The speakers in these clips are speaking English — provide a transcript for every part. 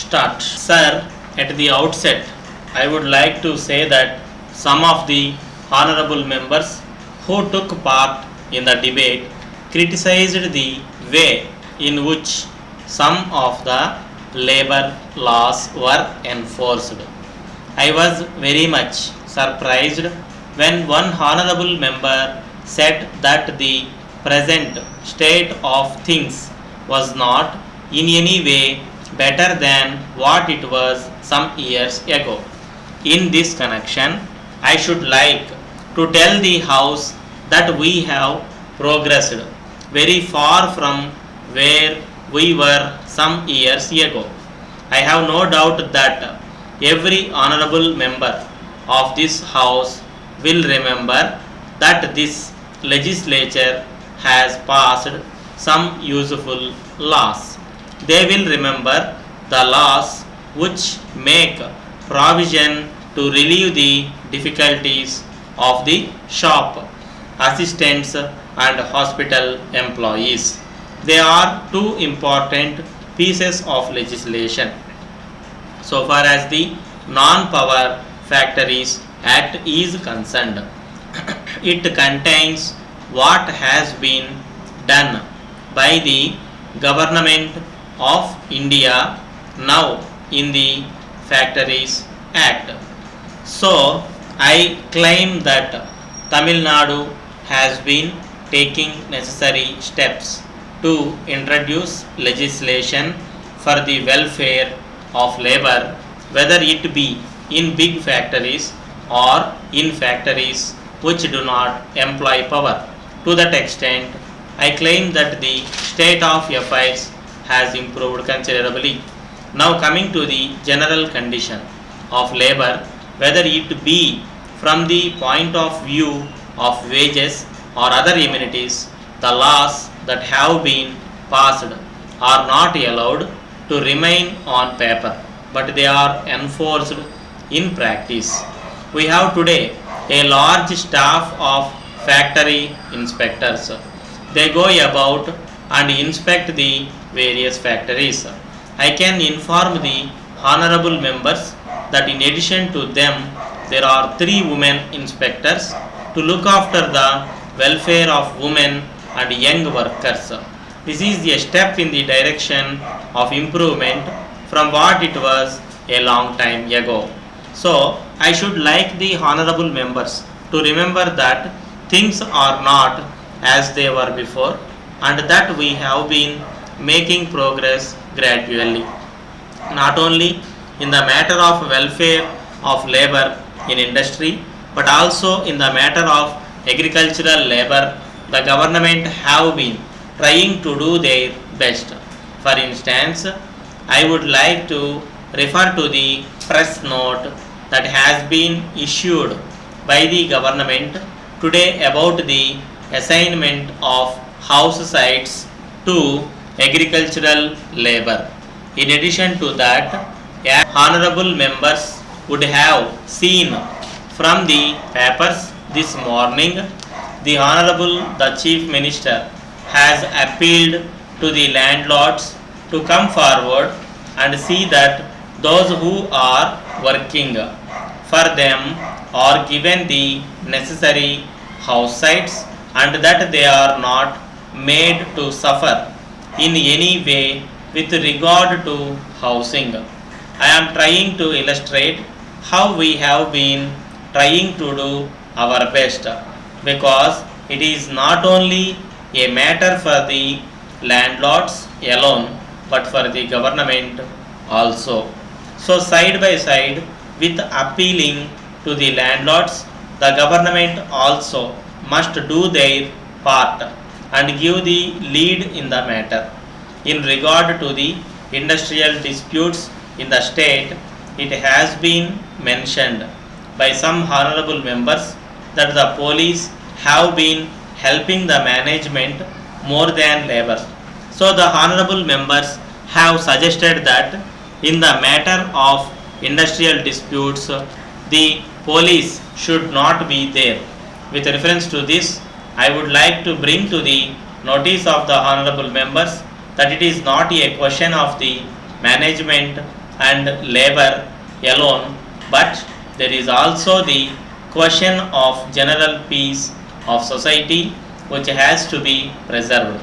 Start. Sir, at the outset, I would like to say that some of the honorable members who took part in the debate criticized the way in which some of the labor laws were enforced. I was very much surprised when one honorable member said that the present state of things was not in any way better than what it was some years ago. In this connection, I should like to tell the House that we have progressed very far from where we were some years ago. I have no doubt that every honorable member of this House will remember that this legislature has passed some useful laws. They will remember the laws which make provision to relieve the difficulties of the shop assistants and hospital employees. They are two important pieces of legislation. So far as the Non-Power Factories Act is concerned, it contains what has been done by the Government of India now in the Factories Act. So, I claim that Tamil Nadu has been taking necessary steps to introduce legislation for the welfare of labor, whether it be in big factories or in factories which do not employ power. To that extent, I claim that the state of affairs has improved considerably. Now coming to the general condition of labor, whether it be from the point of view of wages or other amenities, the laws that have been passed are not allowed to remain on paper, but they are enforced in practice. We have today a large staff of factory inspectors. They go about and inspect the various factories. I can inform the honorable members that in addition to them, there are three women inspectors to look after the welfare of women and young workers. This is a step in the direction of improvement from what it was a long time ago. So, I should like the honorable members to remember that things are not as they were before and that we have been making progress gradually. Not only in the matter of welfare of labor in industry, but also in the matter of agricultural labor, the government have been trying to do their best. For instance, I would like to refer to the press note that has been issued by the government today about the assignment of house sites to agricultural labor. In addition to that, honorable members would have seen from the papers this morning, the Honorable the Chief Minister has appealed to the landlords to come forward and see that those who are working for them are given the necessary house sites and that they are not made to suffer in any way with regard to housing. I am trying to illustrate how we have been trying to do our best because it is not only a matter for the landlords alone but for the government also. So, side by side with appealing to the landlords, the government also must do their part and give the lead in the matter. In regard to the industrial disputes in the state, it has been mentioned by some honorable members that the police have been helping the management more than labor. So the honorable members have suggested that in the matter of industrial disputes, the police should not be there. With reference to this, I would like to bring to the notice of the honorable members that it is not a question of the management and labor alone, but there is also the question of general peace of society which has to be preserved.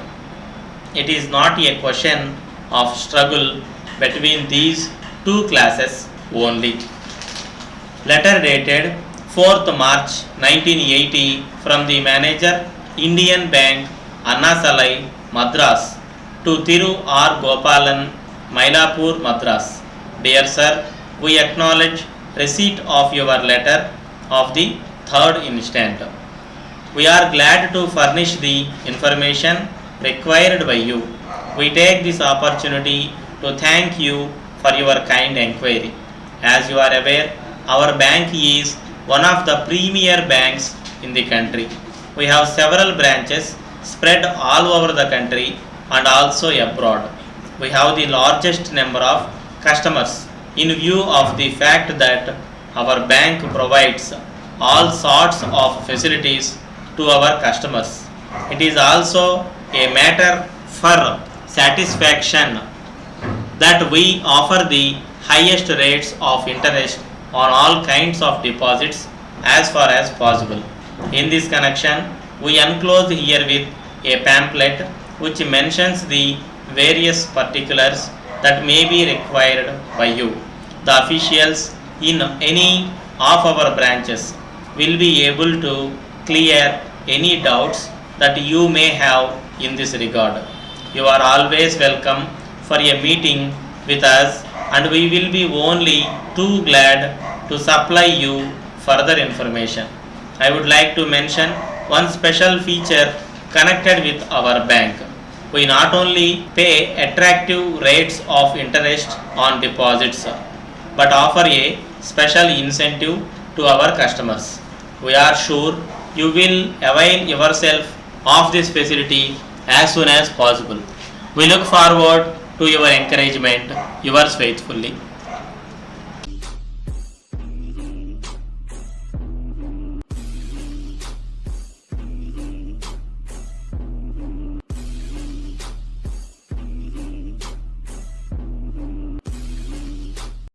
It is not a question of struggle between these two classes only. Letter dated 4th March 1980 from the manager, Indian Bank, Annasalai, Madras, to Thiru R. Gopalan, Mylapore, Madras. Dear sir, we acknowledge receipt of your letter of the 3rd instant. We are glad to furnish the information required by you. We take this opportunity to thank you for your kind inquiry. As you are aware, our bank is one of the premier banks in the country. We have several branches spread all over the country and also abroad. We have the largest number of customers in view of the fact that our bank provides all sorts of facilities to our customers. It is also a matter for satisfaction that we offer the highest rates of interest on all kinds of deposits as far as possible. In this connection, we enclose here with a pamphlet which mentions the various particulars that may be required by you. The officials in any of our branches will be able to clear any doubts that you may have in this regard. You are always welcome for a meeting with us, and we will be only too glad to supply you further information. I would like to mention one special feature connected with our bank. We not only pay attractive rates of interest on deposits, but offer a special incentive to our customers. We are sure you will avail yourself of this facility as soon as possible. We look forward to your encouragement. Yours faithfully.